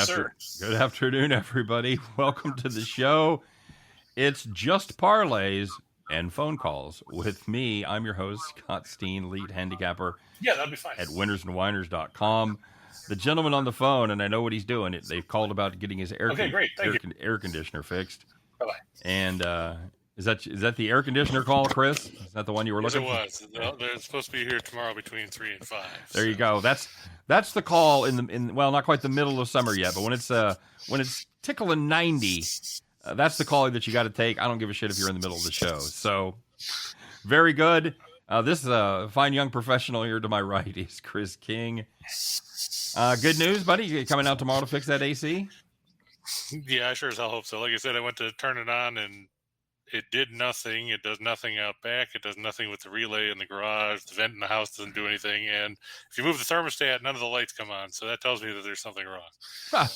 Good afternoon, everybody. Welcome to the show. It's just parlays and phone calls with me. I'm your host, Scott Steehn, lead handicapper. Yeah, that'd be fine. At WHINERS.com. The gentleman on the phone, and I know what he's doing. They've called about getting his air conditioner fixed. Bye-bye. And is that the air conditioner call, Chris? Is that the one you were looking for? Yes, it was. They're supposed to be here tomorrow between 3 and 5. There you go. That's the call in not quite the middle of summer yet, but when it's tickling 90, that's the call that you got to take. I don't give a shit if you're in the middle of the show. So very good. This fine young professional here to my right is Chris King. Good news, buddy. You coming out tomorrow to fix that AC? Yeah, I sure as hell hope so. Like I said, I went to turn it on and it did nothing. It does nothing out back. It does nothing with the relay in the garage. The vent in the house doesn't do anything. And if you move the thermostat, none of the lights come on. So that tells me that there's something wrong.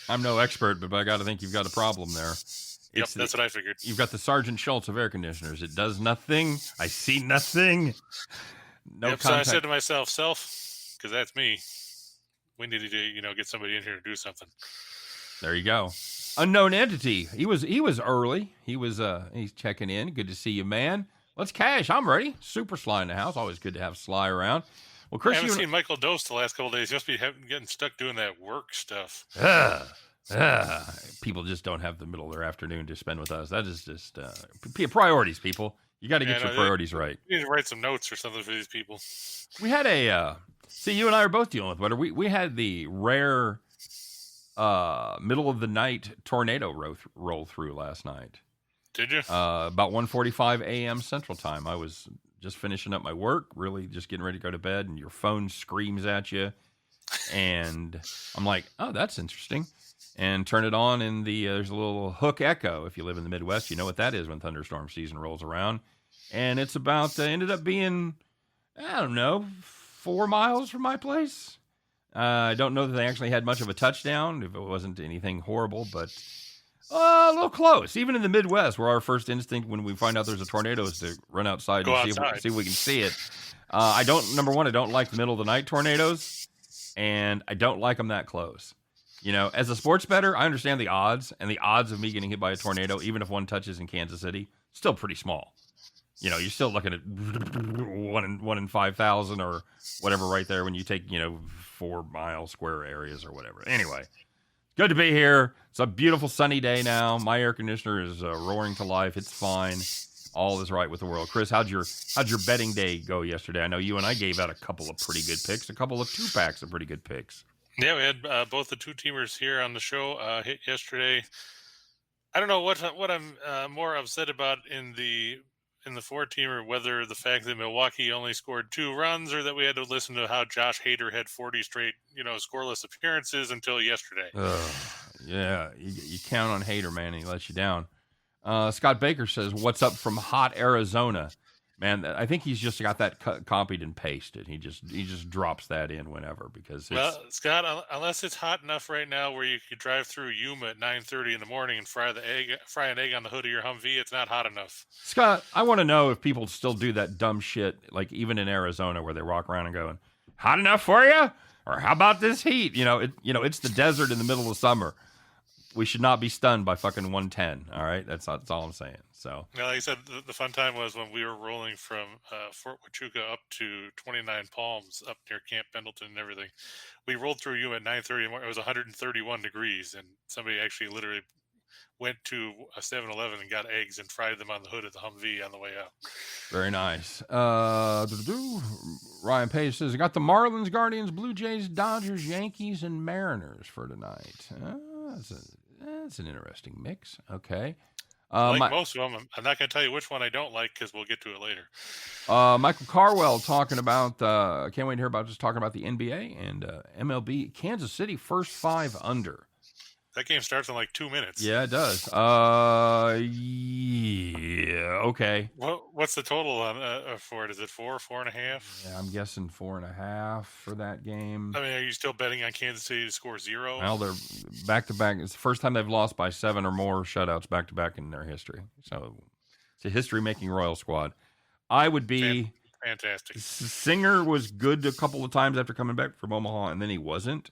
I'm no expert, but I got to think you've got a problem there. Yep, that's what I figured. You've got the Sergeant Schultz of air conditioners. It does nothing. I see nothing. No so I said to myself, because that's me, we need to get somebody in here to do something. There you go. Unknown entity. He was early. He's checking in. Good to see you, man. Let's cash. I'm ready. Super Sly in the house. Always good to have Sly around. Well, Chris, I haven't seen Michael Dose the last couple of days. He must be getting stuck doing that work stuff. People just don't have the middle of their afternoon to spend with us. That is just priorities, people. You got to get your priorities right. You need to write some notes or something for these people. We had you and I are both dealing with weather. We had the rare middle of the night tornado roll through last night. Did you? About 1:45 a.m. Central Time. I was just finishing up my work, really just getting ready to go to bed, and your phone screams at you. And I'm like, oh, that's interesting. And turn it on, and there's a little hook echo. If you live in the Midwest, you know what that is when thunderstorm season rolls around. And it's about ended up being, I don't know, 4 miles from my place. I don't know that they actually had much of a touchdown, if it wasn't anything horrible, but a little close. Even in the Midwest, where our first instinct when we find out there's a tornado is to run outside and see if we can see it. Number one, I don't like the middle of the night tornadoes, and I don't like them that close. As a sports bettor, I understand the odds, and the odds of me getting hit by a tornado, even if one touches in Kansas City, still pretty small. You're still looking at 1 in 5,000 or whatever right there when you take, 4 mile square areas or whatever. Anyway, good to be here. It's a beautiful sunny day now. My air conditioner is roaring to life. It's fine. All is right with the world. Chris, how'd your betting day go yesterday? I know you and I gave out a couple of pretty good picks, a couple of 2-packs of pretty good picks. Yeah, we had both the 2-teamers here on the show hit yesterday. I don't know what I'm more upset about in the 4-teamer, whether the fact that Milwaukee only scored 2 runs or that we had to listen to how Josh Hader had 40 straight, scoreless appearances until yesterday. Yeah, you count on Hader, man, and he lets you down. Scott Baker says, "What's up from hot Arizona?" Man, I think he's just got that copied and pasted. He just drops that in whenever because it's... Well, Scott, unless it's hot enough right now where you could drive through Yuma at 9:30 in the morning and fry an egg on the hood of your Humvee, it's not hot enough. Scott, I want to know if people still do that dumb shit, like even in Arizona, where they walk around and going, "Hot enough for you?" Or "How about this heat?" It's the desert in the middle of summer. We should not be stunned by fucking 110. All right, that's all I'm saying. So, like I said, the fun time was when we were rolling from Fort Huachuca up to 29 Palms, up near Camp Pendleton and everything. We rolled through you at 9:30. It was 131 degrees, and somebody actually literally went to a 7-Eleven and got eggs and fried them on the hood of the Humvee on the way out. Very nice. Ryan Page says, "I got the Marlins, Guardians, Blue Jays, Dodgers, Yankees, and Mariners for tonight." That's an interesting mix. Okay. Most of them. I'm not going to tell you which one I don't like because we'll get to it later. Michael Carwell talking about, can't wait to hear about just talking about the NBA and MLB. Kansas City first 5 under. That game starts in like 2 minutes. Yeah, it does. Yeah, okay. What's the total on for it? Is it 4, 4.5? Yeah, I'm guessing 4.5 for that game. I mean, are you still betting on Kansas City to score 0? Well, they're back-to-back. It's the first time they've lost by 7 or more shutouts back-to-back in their history. So it's a history-making Royal squad. I would be... Fantastic. Singer was good a couple of times after coming back from Omaha, and then he wasn't.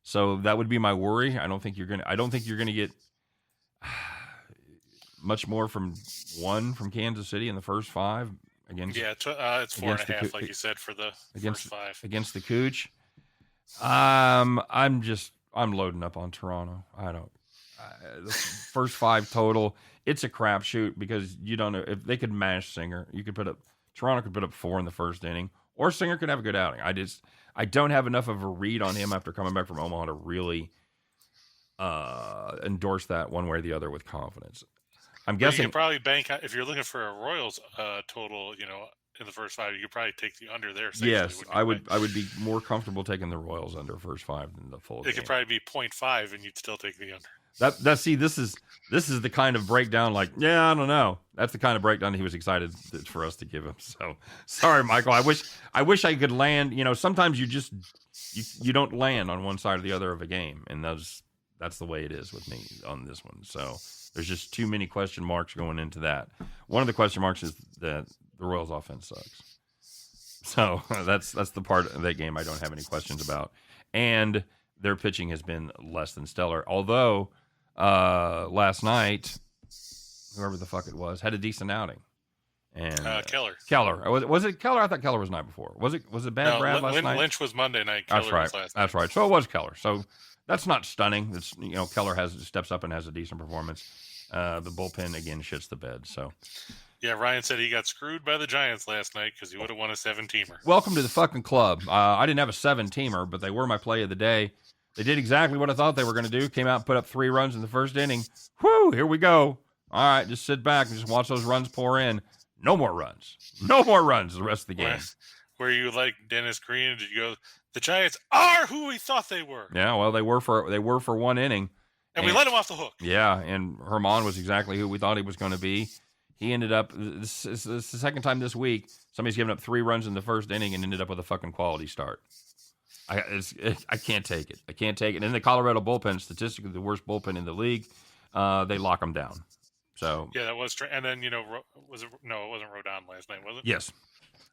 So that would be my worry. I don't think you're gonna get much more from Kansas City in the first 5 against. Yeah, it's 4.5, like you said, for the first 5 against the Cooch. I'm loading up on Toronto. I don't. The first 5 total. It's a crapshoot because you don't know if they could mash Singer. Toronto could put up 4 in the first inning, or Singer could have a good outing. I don't have enough of a read on him after coming back from Omaha to really endorse that one way or the other with confidence. I'm guessing you can probably bank if you're looking for a Royals total, in the first 5. You could probably take the under there. Yes, I would be more comfortable taking the Royals under first 5 than the full. It could probably be 0.5, and you'd still take the under. This is the kind of breakdown. Like, yeah, I don't know. That's the kind of breakdown he was excited for us to give him. So sorry, Michael. I wish I could land. Sometimes you don't land on one side or the other of a game, and that's the way it is with me on this one. So there's just too many question marks going into that. One of the question marks is that the Royals' offense sucks. So that's the part of that game I don't have any questions about, and their pitching has been less than stellar. Although last night, whoever the fuck it was, had a decent outing. And Keller. Was it Keller? I thought Keller was the night before. Was it Bad Brad last night? Lynch was Monday night. Keller was last night. That's right. So it was Keller. So that's not stunning. It's Keller steps up and has a decent performance. The bullpen again shits the bed. So yeah, Ryan said he got screwed by the Giants last night because he would have won a 7-teamer. Welcome to the fucking club. I didn't have a 7-teamer, but they were my play of the day. They did exactly what I thought they were going to do. Came out and put up 3 runs in the first inning. Whoo, here we go. All right, just sit back and just watch those runs pour in. No more runs. No more runs the rest of the game. Were you like Dennis Green? Did you go, the Giants are who we thought they were? Yeah, well, they were for 1 inning. And we let him off the hook. Yeah, and Herman was exactly who we thought he was going to be. He ended up, this is the second time this week, somebody's given up 3 runs in the first inning and ended up with a fucking quality start. I can't take it. I can't take it. And the Colorado bullpen, statistically the worst bullpen in the league, they lock them down. So yeah, that was true. And then, it wasn't Rodon last night, was it? Yes.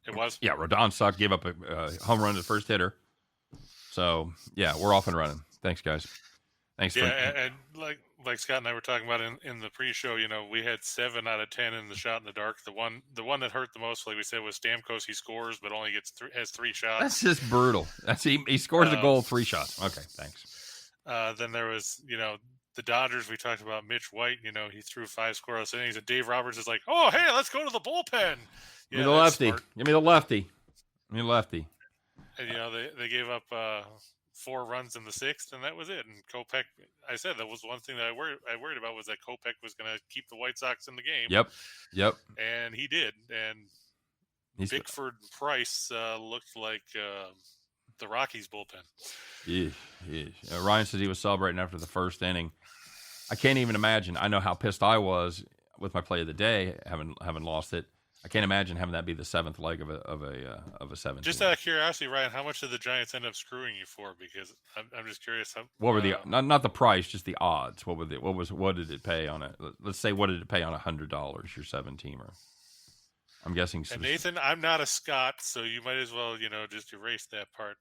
It was? Yeah, Rodon sucked, gave up a home run to the first hitter. So, yeah, we're off and running. Thanks, guys. Thanks. Yeah, and like Scott and I were talking about in the pre-show, we had 7 out of 10 in the shot in the dark. The one that hurt the most, like we said, was Stamkos. He scores, but only has 3 shots. That's just brutal. He scores a goal, 3 shots. Okay, thanks. Then there was, the Dodgers. We talked about Mitch White. He threw 5 scoreless innings, and Dave Roberts is like, "Oh, hey, let's go to the bullpen." Give me the lefty. Give me the lefty. Give me the lefty. And they gave up 4 runs in the 6th, and that was it. And Kopech, I said that was one thing that I worried about was that Kopech was going to keep the White Sox in the game. Yep. And he did. And Bickford Price looked like the Rockies bullpen. Yeah. Ryan said he was celebrating after the first inning. I can't even imagine. I know how pissed I was with my play of the day, having lost it. I can't imagine having that be the 7th leg of a 7. Just out of curiosity, Ryan, how much did the Giants end up screwing you for? Because I'm just curious. What were the not the price, just the odds? What did it pay on it? Let's say, what did it pay on $100? Your 7-teamer. I'm guessing. And Nathan, I'm not a Scot, so you might as well just erase that part.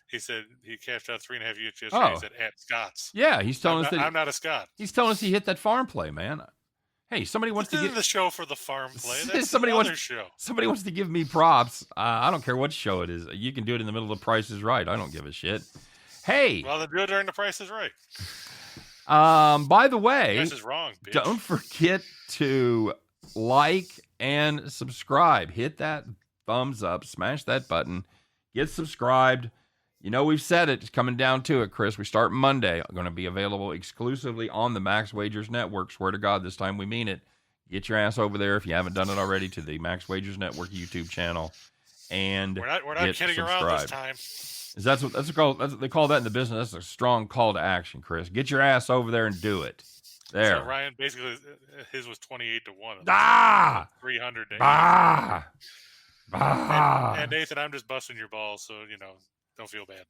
He said he cashed out 3.5 units yesterday. Oh. He said at Scott's. Yeah, he's telling us that I'm not a Scot. He's telling us he hit that farm play, man. Hey, somebody wants to get the show for the farm play. That's show. Somebody wants to give me props. I don't care what show it is. You can do it in the middle of Price is Right. I don't give a shit. Hey, well, then do it during the Price is Right. By the way, Price is wrong, bitch. Don't forget to like and subscribe. Hit that thumbs up. Smash that button. Get subscribed. We've said it. It's coming down to it, Chris. We start Monday. Going to be available exclusively on the Max Wagers Network. Swear to God, this time we mean it. Get your ass over there if you haven't done it already to the Max Wagers Network YouTube channel. And we're not kidding around this time. That's what they call that in the business. That's a strong call to action, Chris. Get your ass over there and do it. There. So Ryan, basically, his was 28-1. 300 days. And Nathan, I'm just busting your balls, so don't feel bad.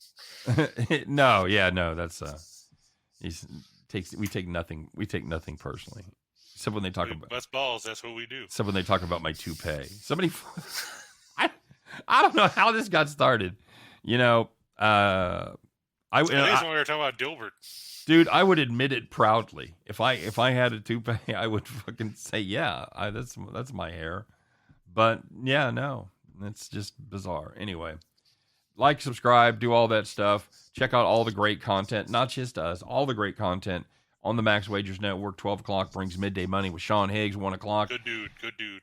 No, that's we take nothing personally. Except when they talk about bust balls, that's what we do. Except when they talk about my toupee. Somebody I don't know how this got started. I At least when we were talking about Dilbert. Dude, I would admit it proudly. If I had a toupee, I would fucking say, yeah, that's my hair. But yeah, no, it's just bizarre. Anyway, like, subscribe, do all that stuff. Check out all the great content, not just us, all the great content on the Max Wagers Network. 12 o'clock brings Midday Money with Sean Higgs. 1 o'clock. Good dude.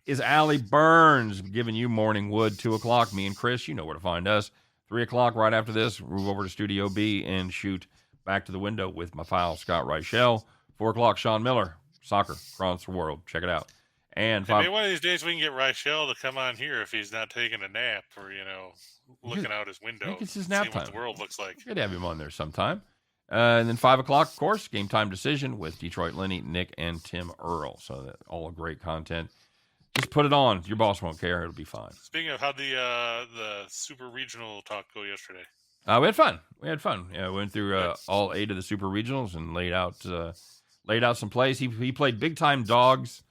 Is Allie Burns giving you Morning Wood. 2 o'clock, me and Chris, you know where to find us. 3 o'clock, right after this, move over to Studio B and shoot Back to the Window with my pal, Scott Reichel. 4 o'clock, Sean Miller, soccer, across the world. Check it out. And maybe one of these days we can get Reichel to come on here if he's not taking a nap or, looking out his window. I think it's his nap time. What the world looks like. Could have him on there sometime. And then 5 o'clock, of course, Game Time Decision with Detroit Lenny, Nick, and Tim Earl. So all great content. Just put it on. Your boss won't care. It'll be fine. Speaking of, how'd the Super Regional talk go yesterday? We had fun. Yeah, we went through all 8 of the Super Regionals and laid out some plays. He played big time dogs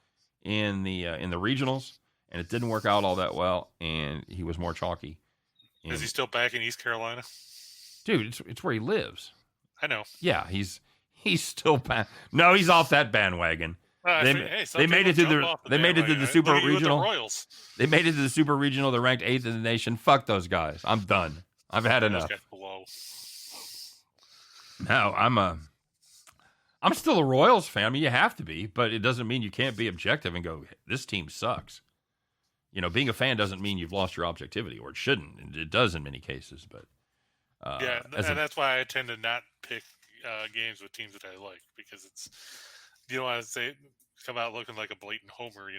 in the regionals, and it didn't work out all that well. And he was more chalky. Is he still back in East Carolina? Dude, it's where he lives. I know. Yeah, he's still back. No, he's off that bandwagon. They made it to the Super Regional. They made it to the Super Regional. They're ranked 8th in the nation. Fuck those guys. I'm done. I've had enough. No, I'm still a Royals fan. I mean, you have to be, but it doesn't mean you can't be objective and go, this team sucks. Being a fan doesn't mean you've lost your objectivity, or it shouldn't. It does in many cases, but that's why I tend to not pick games with teams that I like, because it's, you don't want to come out looking like a blatant homer,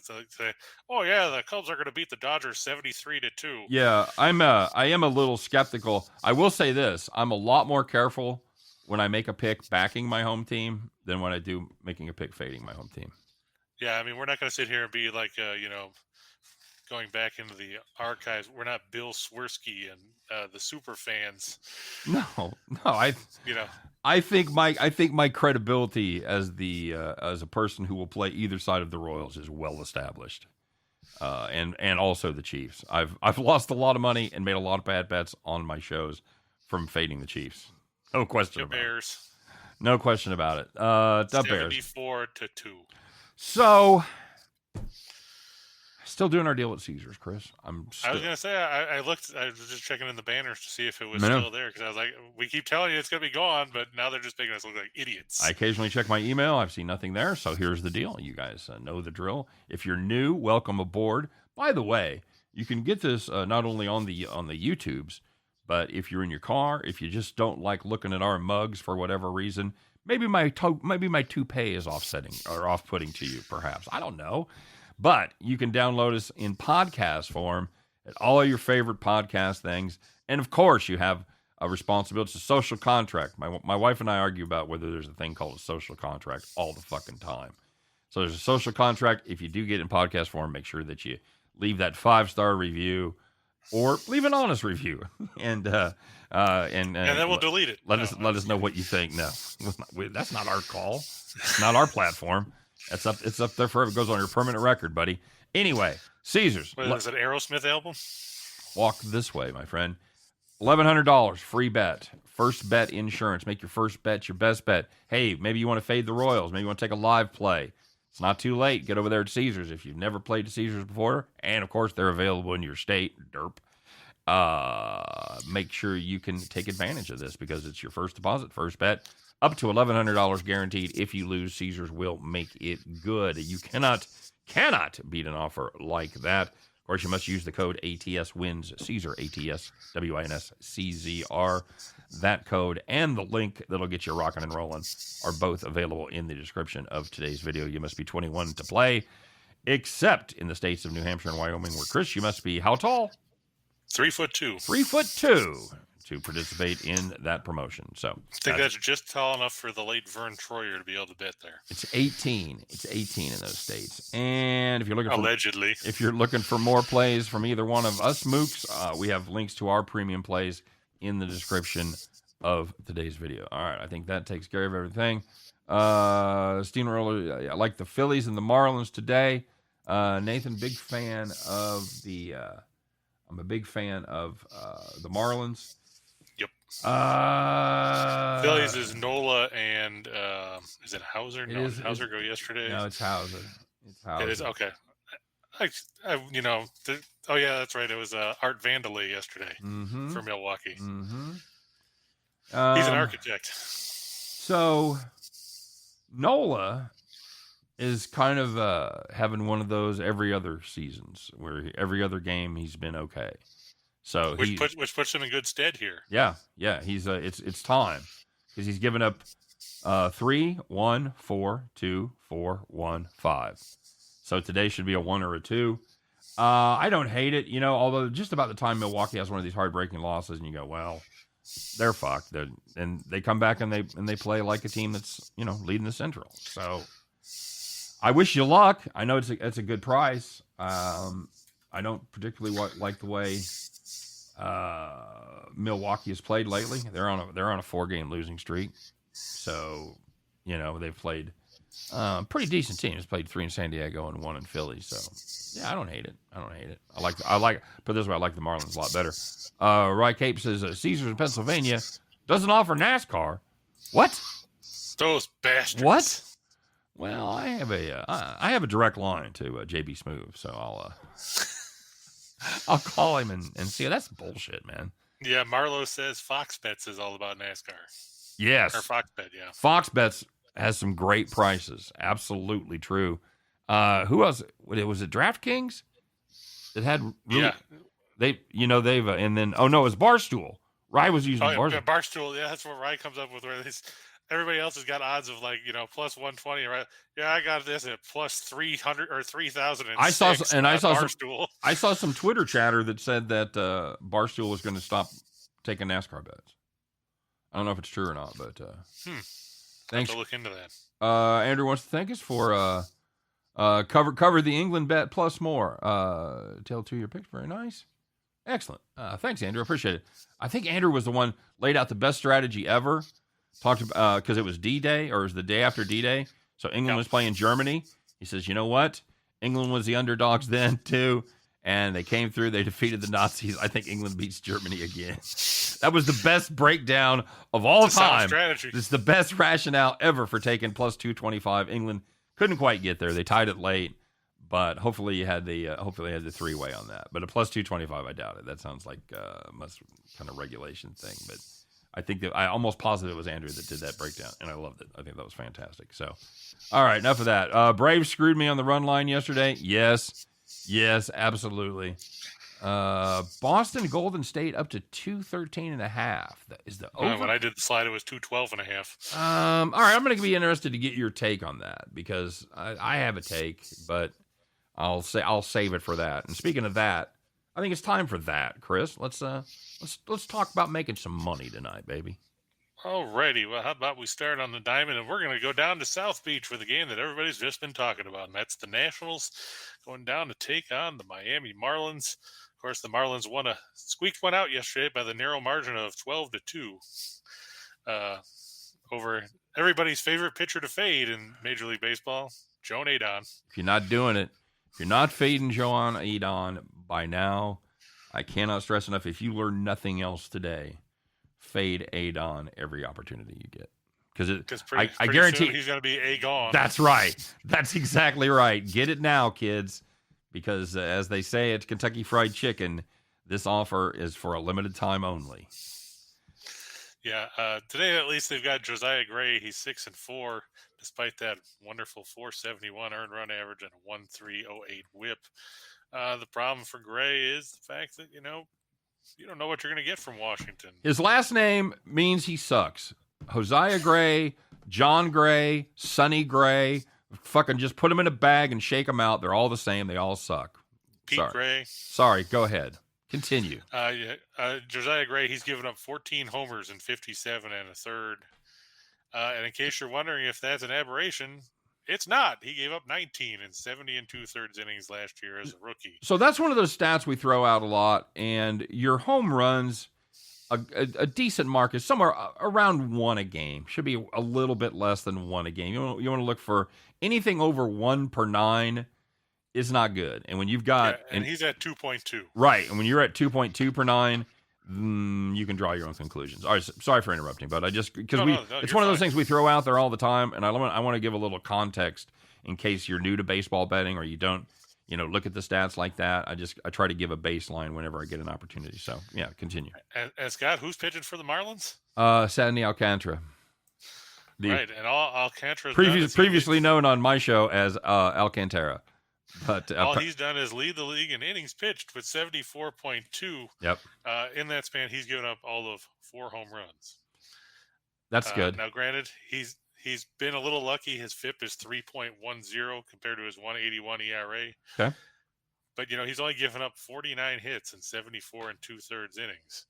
say, oh yeah, the Cubs are going to beat the Dodgers 73-2. Yeah, I am a little skeptical. I will say this: I'm a lot more careful when I make a pick backing my home team than when I do making a pick fading my home team. Yeah, I mean, we're not going to sit here and be like, going back into the archives. We're not Bill Swirsky and the super fans. No, I think my credibility as a person who will play either side of the Royals is well established, and also the Chiefs. I've lost a lot of money and made a lot of bad bets on my shows from fading the Chiefs. No question about Bears. it. No question about it. The Bears. 74-2. So, still doing our deal at Caesars, Chris. I was gonna say I looked. I was just checking in the banners to see if it was still there, because I was like, we keep telling you it's gonna be gone, but now they're just making us look like idiots. I occasionally check my email. I've seen nothing there. So here's the deal. You guys know the drill. If you're new, welcome aboard. By the way, you can get this not only on the YouTubes, but if you're in your car, if you just don't like looking at our mugs for whatever reason, maybe my toupee is offsetting or off-putting to you, perhaps. I don't know. But you can download us in podcast form at all of your favorite podcast things. And, of course, you have a responsibility. It's a social contract. My wife and I argue about whether there's a thing called a social contract all the fucking time. So there's a social contract. If you do get in podcast form, make sure that you leave that 5-star review or leave an honest review. And then we'll delete it. Let us know what you think. No, that's not our call. It's not our platform. It's up there forever. It goes on your permanent record, buddy. Anyway, Caesars. What is it, Aerosmith album? Walk this way, my friend. $1,100 free bet. First bet insurance. Make your first bet your best bet. Hey, maybe you want to fade the Royals. Maybe you want to take a live play. It's not too late. Get over there at Caesars if you've never played at Caesars before. And, of course, they're available in your state. Derp. Make sure you can take advantage of this because it's your first deposit, first bet. Up to $1,100 guaranteed. If you lose, Caesars will make it good. You cannot beat an offer like that. Of course, you must use the code ATSWINS, Caesar, ATSWINS, That code and the link that'll get you rocking and rolling are both available in the description of today's video. You must be 21 to play, except in the states of New Hampshire and Wyoming, where, Chris, you must be how tall? 3'2". 3'2" to participate in that promotion. So I think that's just tall enough for the late Vern Troyer to be able to bet there. It's 18. It's 18 in those states. And if you're looking if you're looking for more plays from either one of us mooks, we have links to our premium plays in the description of today's video. All right, I think that takes care of everything. Steamroller, I like the Phillies and the Marlins today. Nathan, big fan of the. I'm a big fan of the Marlins. Yep. Phillies is Nola and is it Hauser? No, did Hauser go yesterday? No, it's Hauser. It is okay. Oh yeah, that's right. It was Art Vandelay yesterday for Milwaukee. Mm-hmm. He's an architect. So Nola is kind of having one of those every other seasons where every other game he's been okay. So which puts him in good stead here. Yeah. He's it's time because he's given up 3, 1, 4, 2, 4, 1, 5. So today should be a 1 or a 2. I don't hate it, although just about the time Milwaukee has one of these heartbreaking losses, and you go, well, they're fucked. And they come back and they play like a team that's leading the Central. So I wish you luck. I know it's a good price. I don't particularly like the way Milwaukee has played lately. They're on a 4-game losing streak. So they've played pretty decent teams. Played 3 in San Diego and 1 in Philly. So yeah, I don't hate it. I like put it this way, I like the Marlins a lot better. Rye Cape says Caesars in Pennsylvania doesn't offer NASCAR. What? Those bastards. What? Well, I have a direct line to JB Smoove, so I'll call him and see. That's bullshit, man. Yeah, Marlo says Fox Bets is all about NASCAR. Yes. Or Fox Bet, yeah. Fox Bets has some great prices. Absolutely true. Who else? Was it DraftKings? It had really, they've and then it was Barstool. Rye was using Barstool. Yeah, Barstool. Yeah, that's what Rye comes up with. Where everybody else has got odds of plus 120. Right? Yeah, I got this at plus 300 or 3,000. I saw some Twitter chatter that said that Barstool was going to stop taking NASCAR bets. I don't know if it's true or not, but thanks. Have to look into that. Andrew wants to thank us for cover the England bet plus more. Tell 2-year picks. Very nice. Excellent. Thanks, Andrew. Appreciate it. I think Andrew was the one laid out the best strategy ever. Talked about because it was D-Day, or it was the day after D-Day. So England was playing Germany. He says, you know what? England was the underdogs then too, and they came through. They defeated the Nazis. I think England beats Germany again. That was the best breakdown of all time. It's the best rationale ever for taking plus 225. England couldn't quite get there. They tied it late, but hopefully you had the 3-way on that. But a plus 225, I doubt it. That sounds like must kind of regulation thing, but. I think that I almost positive it was Andrew that did that breakdown, and I loved it. I think that was fantastic. So, all right, enough of that. Braves screwed me on the run line yesterday. Yes, absolutely. Boston, Golden State up to 213.5. That is the over. When I did the slide, it was 212.5. All right, I'm going to be interested to get your take on that because I have a take, but I'll save it for that. And speaking of that, I think it's time for that, Chris. Let's talk about making some money tonight, baby. Alrighty. Well, how about we start on the diamond, and we're going to go down to South Beach for the game that everybody's just been talking about, and that's the Nationals going down to take on the Miami Marlins. Of course, the Marlins squeaked one out yesterday by the narrow margin of 12-2 over everybody's favorite pitcher to fade in Major League Baseball, Joan Adon. If you're not doing it, if you're not fading Joan Adon by now, I cannot stress enough, if you learn nothing else today, fade Adon every opportunity you get. Because I guarantee he's going to be A-gone. That's right. That's exactly right. Get it now, kids. Because as they say at Kentucky Fried Chicken, this offer is for a limited time only. Yeah, today at least they've got Josiah Gray. He's 6-4, despite that wonderful 471 earned run average and a 1.308 WHIP. The problem for Gray is the fact that you don't know what you're going to get from Washington. His last name means he sucks. Josiah Gray, John Gray, Sonny Gray. Fucking just put them in a bag and shake them out. They're all the same. They all suck. Pete Gray. Sorry. Go ahead. Continue. Josiah Gray, he's given up 14 homers in 57 1/3. And in case you're wondering if that's an aberration, it's not. He gave up 19 in 70 2/3 innings last year as a rookie. So that's one of those stats we throw out a lot. And your home runs, a decent mark is somewhere around 1 a game. Should be a little bit less than 1 a game. You want to look for anything over 1 per 9 is not good. And when you've got... and he's at 2.2. Right. And when you're at 2.2 per 9, you can draw your own conclusions. All right, sorry for interrupting, but I just because it's you're one of those fine. things we throw out there all the time, and I want to give a little context in case you're new to baseball betting or you don't, look at the stats like that. I try to give a baseline whenever I get an opportunity. So yeah, continue. And Scott, who's pitching for the Marlins? Sandy Alcantara. Right, and all Alcantara previously known on my show as Alcantara. But all he's done is lead the league in innings pitched with 74.2. Yep. In that span, he's given up all of 4 home runs. That's good. Now, granted, he's been a little lucky. His FIP is 3.10 compared to his 1.81 ERA. Okay. But he's only given up 49 hits in 74 2/3 innings.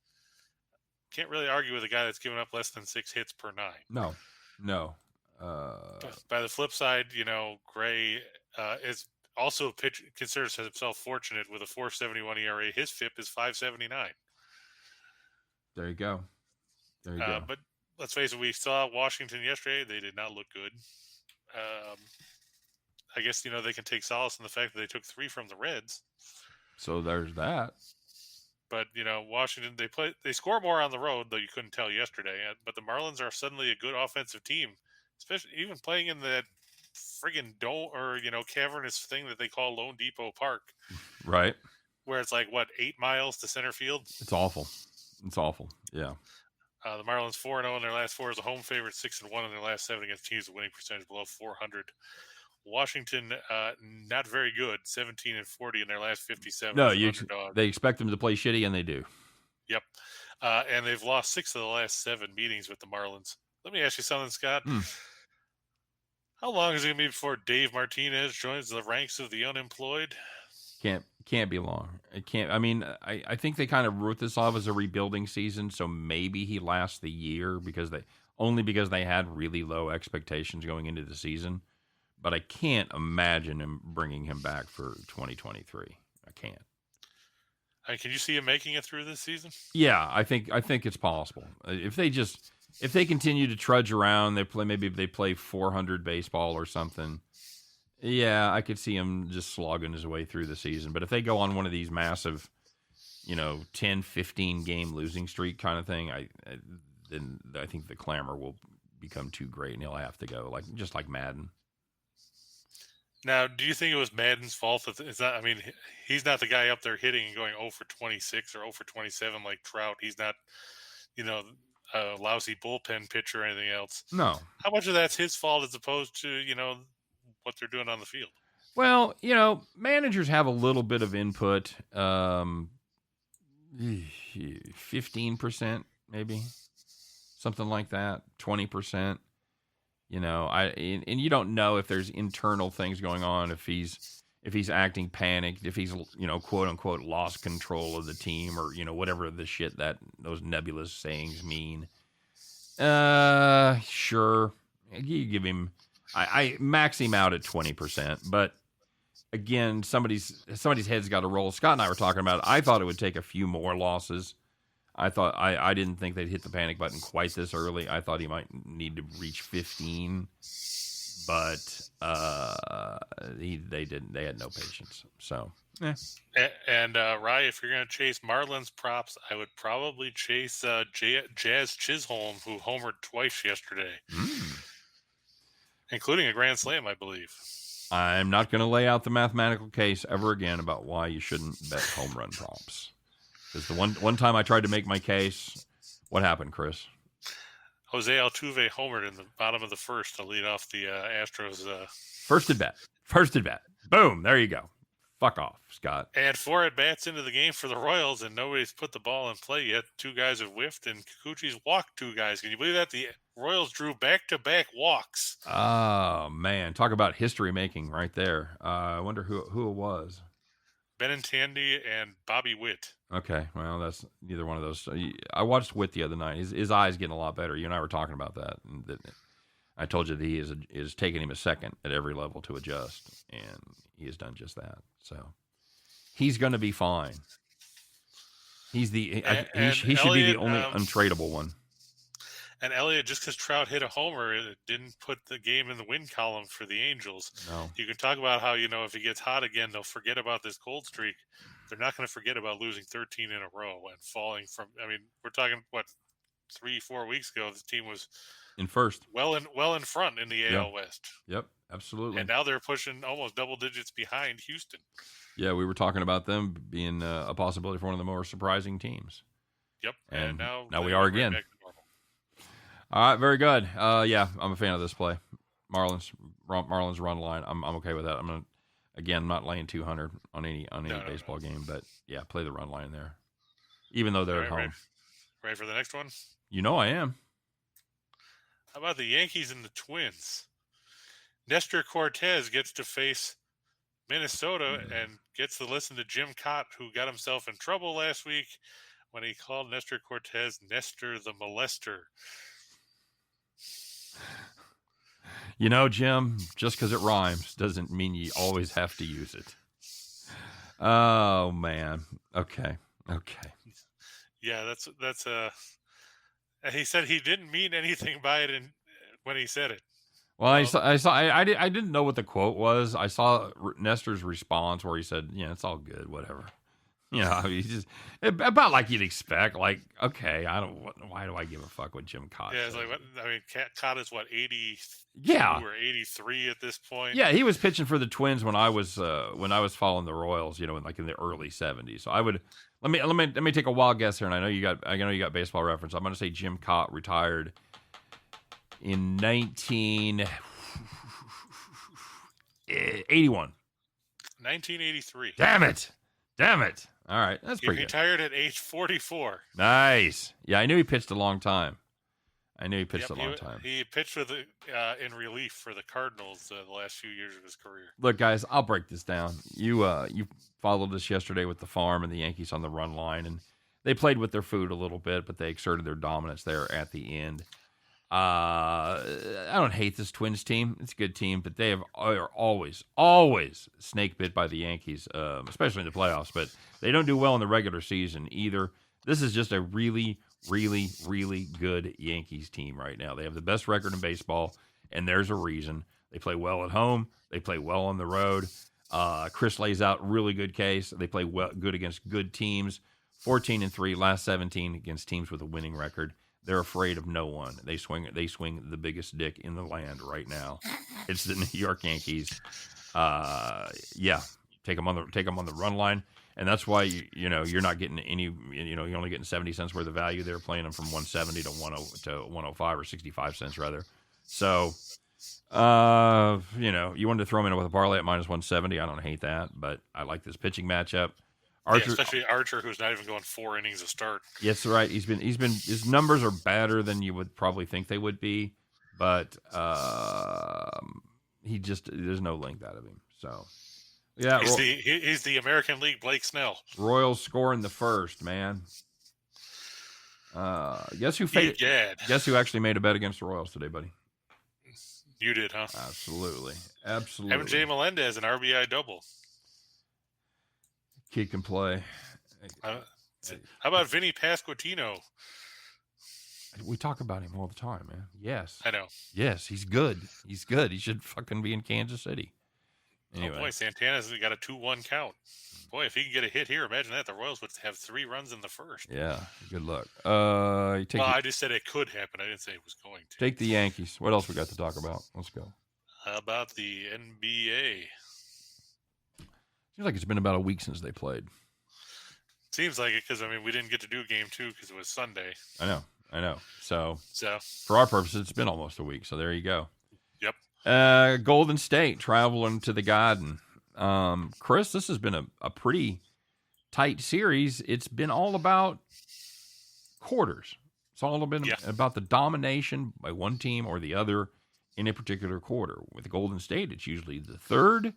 Can't really argue with a guy that's given up less than 6 hits per 9. No. By the flip side, Gray is also considers himself fortunate with a 4.71 ERA. His FIP is 5.79. There you go. But let's face it, we saw Washington yesterday. They did not look good. I guess they can take solace in the fact that they took 3 from the Reds. So there's that. But Washington, they score more on the road, though you couldn't tell yesterday. But the Marlins are suddenly a good offensive team, especially even playing in that friggin' dome or cavernous thing that they call Lone Depot Park, right? Where it's like 8 miles to center field. It's awful. Yeah. The Marlins 4-0 in their last 4 as a home favorite, 6-1 in their last 7 against teams with winning percentage below 400. Washington, not very good, 17-40 in their last 57. No, they expect them to play shitty, and they do. Yep. And they've lost 6 of the last 7 meetings with the Marlins. Let me ask you something, Scott. How long is it going to be before Dave Martinez joins the ranks of the unemployed? Can't be long. It can't. I mean, I think they kind of wrote this off as a rebuilding season, so maybe he lasts the year because they had really low expectations going into the season. But I can't imagine him bringing him back for 2023. I can't. Can you see him making it through this season? Yeah, I think it's possible. If they continue to trudge around, maybe they play 400 baseball or something. Yeah, I could see him just slogging his way through the season. But if they go on one of these massive, 10, 15 game losing streak kind of thing, then I think the clamor will become too great and he'll have to go, just like Madden. Now, do you think it was Madden's fault? He's not the guy up there hitting and going 0 for 26 or 0 for 27 like Trout. He's not, a lousy bullpen pitcher or anything else. No. How much of that's his fault as opposed to, what they're doing on the field? Well, managers have a little bit of input. 15%, maybe. Something like that. 20%. And you don't know if there's internal things going on, if he's acting panicked, if he's, quote unquote, lost control of the team or, whatever the shit that those nebulous sayings mean. Sure. You give him, I max him out at 20%, but again, somebody's head's got to roll. Scott and I were talking about it. I thought it would take a few more losses. I didn't think they'd hit the panic button quite this early. I thought he might need to reach 15, but they didn't. They had no patience. So, yeah. And Rye, if you're going to chase Marlins props, I would probably chase Jazz Chisholm, who homered twice yesterday, including a grand slam, I believe. I'm not going to lay out the mathematical case ever again about why you shouldn't bet home run props. Because the one time I tried to make my case, what happened, Chris? Jose Altuve homered in the bottom of the first to lead off the Astros. First at bat. Boom. There you go. Fuck off, Scott. And 4 at-bats into the game for the Royals, and nobody's put the ball in play yet. 2 guys have whiffed, and Kikuchi's walked 2 guys. Can you believe that? The Royals drew back-to-back walks. Oh, man. Talk about history-making right there. I wonder who it was. Benintendi and Bobby Witt. Okay, well, that's neither one of those. I watched Witt the other night. His eye's getting a lot better. You and I were talking about that. And I told you that he is taking him a second at every level to adjust, and he has done just that. So he's going to be fine. He should be the only untradeable one. And Elliott, just because Trout hit a homer, it didn't put the game in the win column for the Angels. No. You can talk about how, if he gets hot again, they'll forget about this cold streak. they're not going to forget about losing 13 in a row and falling from. I mean, we're talking 3-4 weeks ago. The team was in first, well in front in the AL West. Yep, absolutely. And now they're pushing almost double digits behind Houston. Yeah, we were talking about them being a possibility for one of the more surprising teams. Yep, and now we are again. Back to normal. All right, very good. Yeah, I'm a fan of this play. Marlins run line. I'm okay with that. I'm not laying 200 on any baseball game, but yeah, play the run line there, even though they're at home. Ready for the next one? You know I am. How about the Yankees and the Twins? Nestor Cortez gets to face Minnesota and gets to listen to Jim Cott, who got himself in trouble last week when he called Nestor Cortez Nestor the Molester. You know, Jim, just because it rhymes doesn't mean you always have to use it. Oh, man. Okay. Yeah, that's he said he didn't mean anything by it when he said it. Well, I didn't know what the quote was. I saw Nestor's response where he said, "Yeah, it's all good, whatever." You know, he just about like you'd expect. Like, okay, why do I give a fuck what Jim Cott? Yeah, it's like, Cott is 80? Yeah, or 83 at this point. Yeah, he was pitching for the Twins when I was following the Royals. You know, in the early '70s. So I would let me take a wild guess here, and I know you got baseball reference. I'm going to say Jim Cott retired in 1981. 1983. Damn it. All right, that's pretty good. He retired at age 44. Nice. Yeah, I knew he pitched a long time. He pitched He pitched with in relief for the Cardinals the last few years of his career. Look, guys, I'll break this down. You followed us yesterday with the farm and the Yankees on the run line, and they played with their food a little bit, but they exerted their dominance there at the end. I don't hate this Twins team. It's a good team, but they are always snake bit by the Yankees, especially in the playoffs. But they don't do well in the regular season either. This is just a really, really, really good Yankees team right now. They have the best record in baseball, and there's a reason. They play well at home. They play well on the road. Chris lays out a really good case. They play good against good teams. 14-3, last 17 against teams with a winning record. They're afraid of no one. They swing the biggest dick in the land right now. It's the New York Yankees. Take them on the run line, and that's why you're not getting any. You're only getting 70 cents worth of value. They're playing them from 170 to 105 or 65 cents rather. So, you wanted to throw them in with a parlay at minus 170. I don't hate that, but I like this pitching matchup. Archer, especially Archer, who's not even going 4 innings to start. Yes, right. He's been. His numbers are better than you would probably think they would be, but there's no length out of him. So, yeah, he's the American League Blake Snell. Royals scoring the first, man. Guess who actually made a bet against the Royals today, buddy? You did, huh? Absolutely. Evan J. Melendez, an RBI double. Kid can play. How about Vinny Pasquantino? We talk about him all the time, man. Yes. I know. Yes, he's good. He should fucking be in Kansas City. Anyway. Oh, boy, Santana's got a 2-1 count. Boy, if he can get a hit here, imagine that. The Royals would have 3 runs in the first. Yeah, good luck. I just said it could happen. I didn't say it was going to. Take the Yankees. What else we got to talk about? Let's go. How about the NBA? Seems like it's been about a week since they played. Seems like it because, we didn't get to do game 2 because it was Sunday. I know. So for our purposes, it's been almost a week. So there you go. Yep. Golden State traveling to the Garden. Chris, this has been a pretty tight series. It's been all about quarters. It's all been about the domination by one team or the other in a particular quarter. With Golden State, it's usually the third.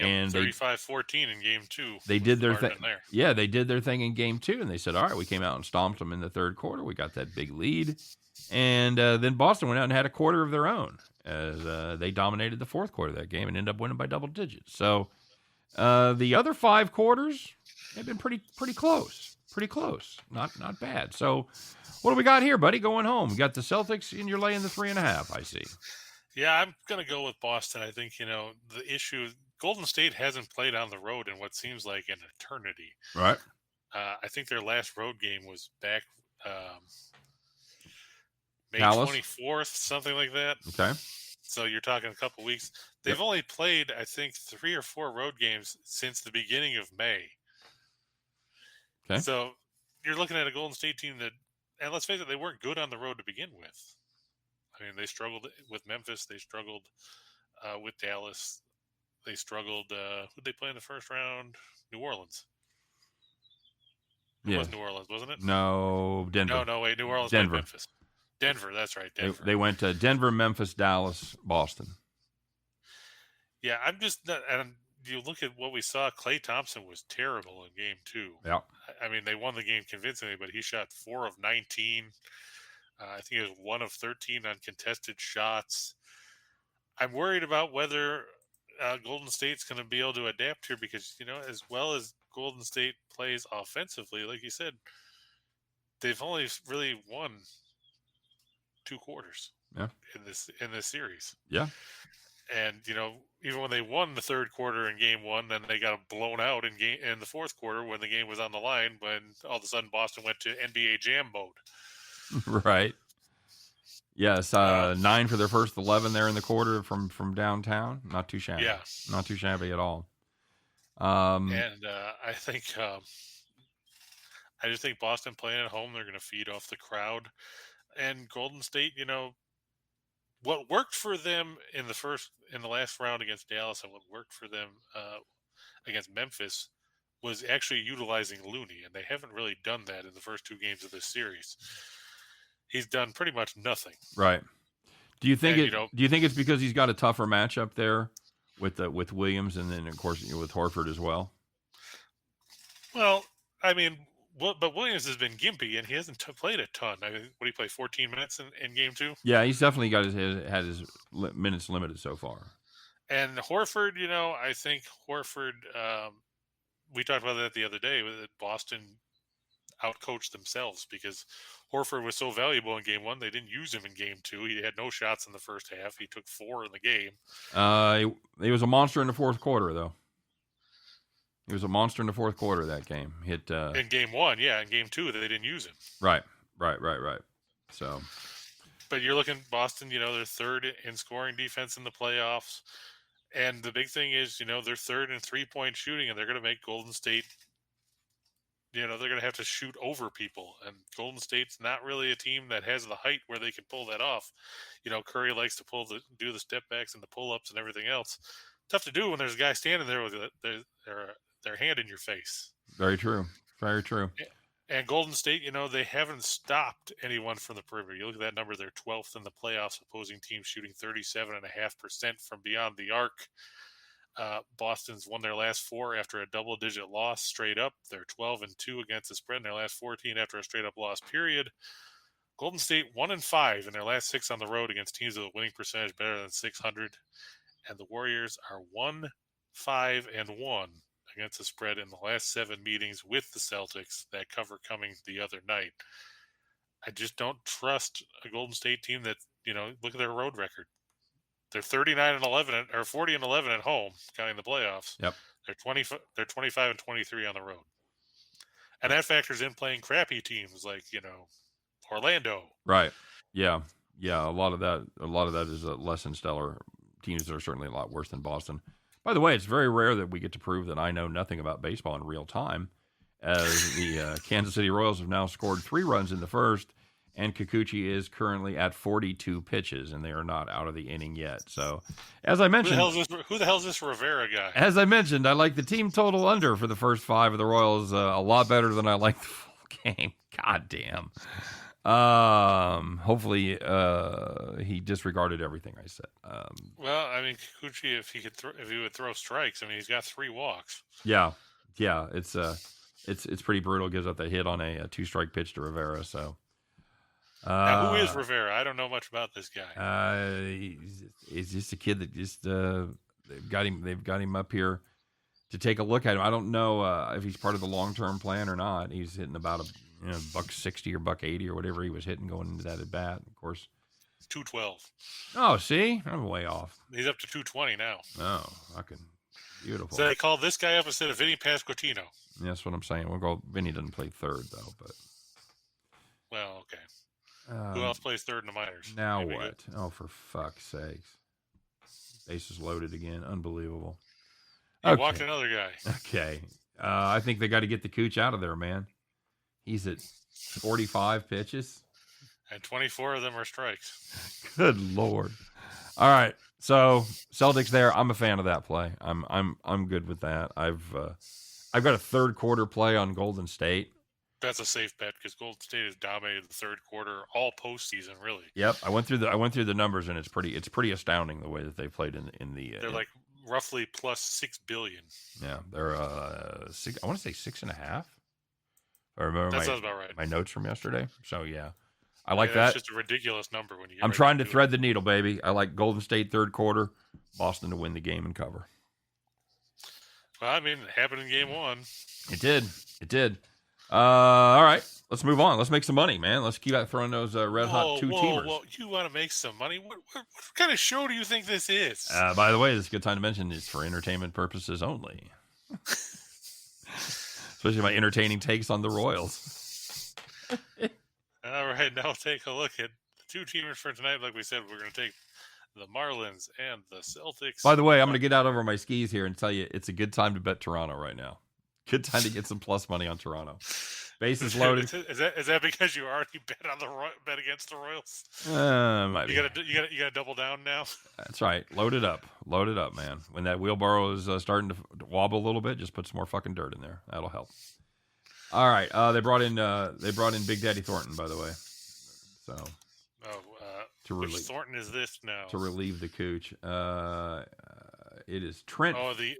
And 35-14 in game 2. They did their thing. Yeah, they did their thing in game 2, and they said, all right, we came out and stomped them in the third quarter. We got that big lead. And then Boston went out and had a quarter of their own as they dominated the fourth quarter of that game and ended up winning by double digits. So the other 5 quarters have been pretty close. Pretty close. Not bad. So what do we got here, buddy, going home? We got the Celtics, and you're laying the 3.5, I see. Yeah, I'm going to go with Boston. I think, the issue Golden State hasn't played on the road in what seems like an eternity. Right. I think their last road game was back May Dallas. 24th, something like that. Okay. So you're talking a couple weeks. They've only played, I think, 3 or 4 road games since the beginning of May. Okay. So you're looking at a Golden State team that, and let's face it, they weren't good on the road to begin with. I mean, they struggled with Memphis. They struggled with Dallas. They struggled. Who'd they play in the first round? New Orleans. It was New Orleans, wasn't it? No, Denver. No, wait. New Orleans Denver. played Memphis. Denver, that's right. Denver. They went to Denver, Memphis, Dallas, Boston. Yeah, I'm just not, and you look at what we saw. Klay Thompson was terrible in game 2. Yeah. I mean, they won the game convincingly, but he shot 4 of 19. I think it was 1 of 13 on contested shots. I'm worried about whether Golden State's going to be able to adapt here because, as well as Golden State plays offensively, like you said, they've only really won 2 quarters in this series. Yeah. And, even when they won the third quarter in game 1, then they got blown out in the fourth quarter when the game was on the line, when all of a sudden Boston went to NBA Jam mode. Right. Yes, 9 for their first 11 there in the quarter from downtown. Not too shabby. Yeah. Not too shabby at all. And I think I just think Boston playing at home, they're going to feed off the crowd. And Golden State, what worked for them in the last round against Dallas and what worked for them against Memphis was actually utilizing Looney, and they haven't really done that in the first 2 games of this series. He's done pretty much nothing. Right. Do you think Do you think it's because he's got a tougher matchup there with Williams, and then of course with Horford as well? Well, I mean, but Williams has been gimpy, and he hasn't played a ton. I mean, what did he play? 14 minutes in game 2. Yeah, he's definitely got his minutes limited so far. And Horford, I think Horford. We talked about that the other day. That Boston outcoached themselves because Horford was so valuable in game 1. They didn't use him in game 2. He had no shots in the first half. He took 4 in the game. He was a monster in the fourth quarter, though. He was a monster in the fourth quarter of that game. Hit in game 1, yeah. In game 2, they didn't use him. Right. So, but you're looking Boston. They're third in scoring defense in the playoffs, and the big thing is, they're third in 3-point shooting, and they're going to make Golden State. They're going to have to shoot over people, and Golden State's not really a team that has the height where they can pull that off. Curry likes to do the step backs and the pull ups and everything else. Tough to do when there's a guy standing there with their hand in your face. Very true. Very true. And Golden State, they haven't stopped anyone from the perimeter. You look at that number; they're 12th in the playoffs, opposing teams shooting 37.5% from beyond the arc. Boston's won their last 4 after a double-digit loss straight up. They're 12-2 against the spread in their last 14 after a straight-up loss period. Golden State 1-5 in their last 6 on the road against teams with a winning percentage better than 600. And the Warriors are 1-5-1 against the spread in the last 7 meetings with the Celtics. That cover coming the other night. I just don't trust a Golden State team that, look at their road record. They're 39-11 or 40-11 at home, counting the playoffs. Yep. They're 25-23 on the road, and that factors in playing crappy teams like Orlando. Right. Yeah. A lot of that is less than stellar teams that are certainly a lot worse than Boston. By the way, it's very rare that we get to prove that I know nothing about baseball in real time, as the Kansas City Royals have now scored 3 runs in the first. And Kikuchi is currently at 42 pitches, and they are not out of the inning yet. So, as I mentioned, who the hell is this Rivera guy? As I mentioned, I like the team total under for the first 5 of the Royals a lot better than I like the full game. God damn. Hopefully, he disregarded everything I said. Well, I mean, Kikuchi, if he would throw strikes, I mean, he's got 3 walks. Yeah. It's pretty brutal. Gives up the hit on a 2-strike pitch to Rivera. So. Now, who is Rivera? I don't know much about this guy. He's just a kid that just they've got him up here to take a look at him. I don't know if he's part of the long-term plan or not. He's hitting about $160 or $180 or whatever he was hitting going into that at bat. Of course, 212. Oh, see, I'm way off. He's up to 220 now. Oh, fucking Beautiful. So they called this guy up instead of Vinny Pasquantino. That's what I'm saying. We'll go. Vinny doesn't play third though, but. Well, okay. Who else plays third in the minors? Now what? Good? Oh, for fuck's sakes! Bases loaded again. Unbelievable. He walked another guy. Okay. I think they got to get the Cooch out of there, man. He's at 45 pitches. And 24 of them are strikes. Good Lord. All right. So Celtics there. I'm a fan of that play. I'm good with that. I've got a third quarter play on Golden State. That's a safe bet because Golden State has dominated the third quarter all postseason, really. Yep. I went through the numbers, and it's pretty astounding the way that they played in the. They're like roughly plus $6 billion. Yeah, they're six. I want to say 6.5. I remember that sounds about right. My notes from yesterday. So yeah, I like that. It's just a ridiculous number when you. I'm trying to thread the needle, baby. I like Golden State third quarter, Boston to win the game and cover. Well, I mean, it happened in game one. It did. All right, let's move on. Let's make some money, man. Let's keep out throwing those red hot two-teamers. Whoa, you want to make some money? What kind of show do you think this is? By the way, this is a good time to mention it's for entertainment purposes only. Especially my entertaining takes on the Royals. All right, now take a look at the two-teamers for tonight. Like we said, we're going to take the Marlins and the Celtics. By the way, I'm going to get out over my skis here and tell you it's a good time to bet Toronto right now. Good time to get some plus money on Toronto. Bases loaded. Is that because you already bet on bet against the Royals? Might you gotta double down now. That's right. Load it up, man. When that wheelbarrow is starting to wobble a little bit, just put some more fucking dirt in there. That'll help. All right. They brought in Big Daddy Thornton, by the way. So. Which Thornton is this now? To relieve the Cooch. It is Trent.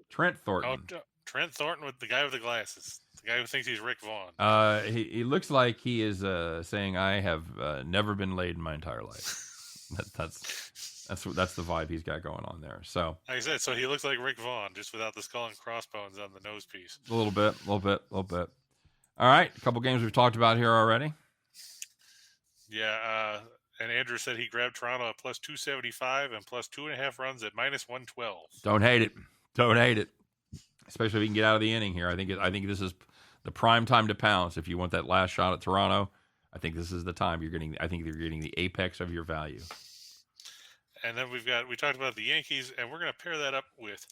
Trent Thornton. Oh, Trent Thornton with the guy with the glasses. The guy who thinks he's Rick Vaughn. He looks like he is saying, "I have never been laid in my entire life." That's the vibe he's got going on there. So, like I said, so he looks like Rick Vaughn, just without the skull and crossbones on the nose piece. A little bit. All right, a couple games we've talked about here already. Yeah, and Andrew said he grabbed Toronto at plus 275 and plus 2.5 runs at minus 112. Don't hate it. Especially if you can get out of the inning here. I think this is the prime time to pounce. If you want that last shot at Toronto, I think this is the time I think you're getting the apex of your value. And then we talked about the Yankees, and we're going to pair that up with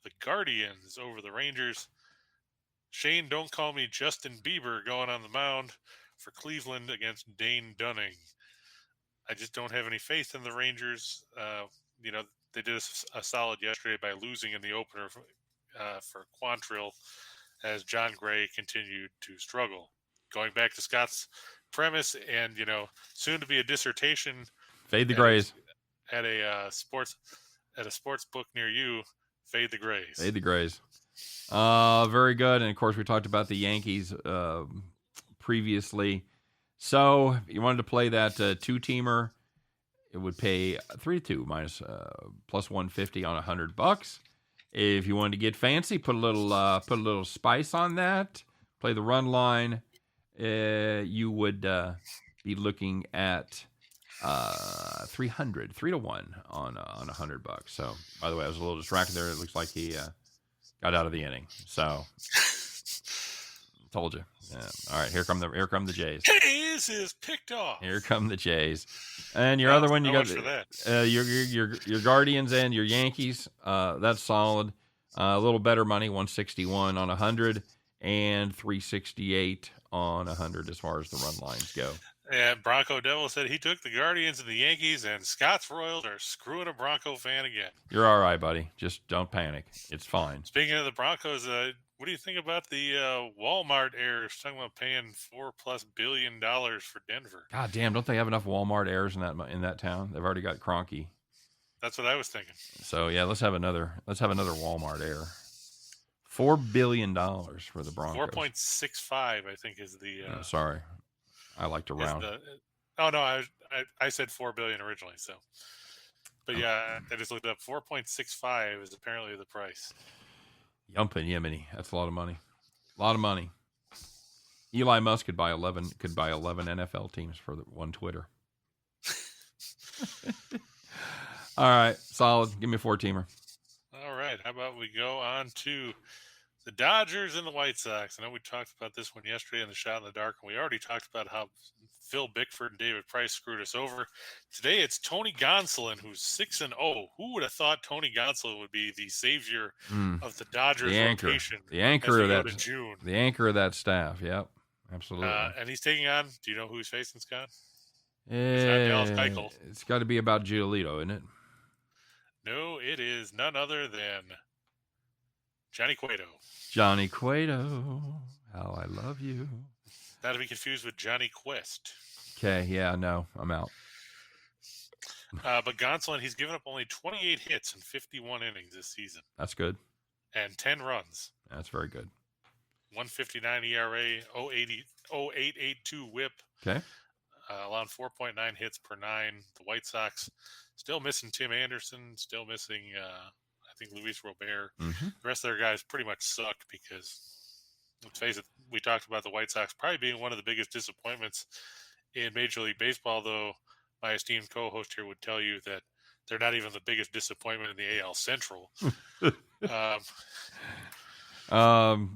the Guardians over the Rangers. Shane, don't call me Justin Bieber going on the mound for Cleveland against Dane Dunning. I just don't have any faith in the Rangers. They did a solid yesterday by losing in the opener for Quantrill as John Gray continued to struggle. Going back to Scott's premise and, soon to be a dissertation. Fade the Grays. At a sports book near you, fade the Grays. Fade the Grays. Very good. And, of course, we talked about the Yankees previously. So you wanted to play that two-teamer, it would pay 3-2 minus plus 150 on $100. If you wanted to get fancy, put a little spice on that. Play the run line. You would be looking at 3-1 on $100. So, by the way, I was a little distracted there. It looks like he got out of the inning. So, told you. Yeah. All right, here come the Jays. Jays is picked off. Here come the Jays, and your other one you got your Guardians and your Yankees. That's solid. A little better money, 161 on 100, and 368 on 100 as far as the run lines go. And Bronco Devil said he took the Guardians and the Yankees, and Scott's Royals are screwing a Bronco fan again. You're all right, buddy. Just don't panic. It's fine. Speaking of the Broncos, what do you think about the Walmart heirs talking about paying $4+ billion for Denver? God damn! Don't they have enough Walmart heirs in that town? They've already got Kroenke. That's what I was thinking. So yeah, let's have another Walmart heir. $4 billion for the Broncos. 4.65, I think, is the. Sorry, I like to round. I said $4 billion originally. So, but yeah, I just looked up. 4.65 is apparently the price. Yumpin' Yemeni. That's a lot of money. A lot of money. Eli Musk could buy 11 NFL teams for one Twitter. All right, solid. Give me a 4-teamer. All right. How about we go on to the Dodgers and the White Sox? I know we talked about this one yesterday in the Shot in the Dark, and we already talked about how Phil Bickford and David Price screwed us over. Today it's Tony Gonsolin, who's 6-0. Who would have thought Tony Gonsolin would be the savior of the Dodgers rotation? The anchor of that June. The anchor of that staff. Yep, absolutely. And he's taking on. Do you know who he's facing, Scott? It's not Dallas Keuchel. It's got to be about Giolito, isn't it? No, it is none other than Johnny Cueto. Johnny Cueto, how I love you. Not to be confused with Johnny Quest. Okay, yeah, no, I'm out. But Gonsolin, he's given up only 28 hits in 51 innings this season. That's good. And 10 runs. That's very good. 159 ERA, 0.882 whip. Okay. Allowing 4.9 hits per 9. The White Sox still missing Tim Anderson, still missing, I think, Luis Robert. Mm-hmm. The rest of their guys pretty much suck because, let's face it, we talked about the White Sox probably being one of the biggest disappointments in Major League Baseball, though my esteemed co-host here would tell you that they're not even the biggest disappointment in the AL Central. I'm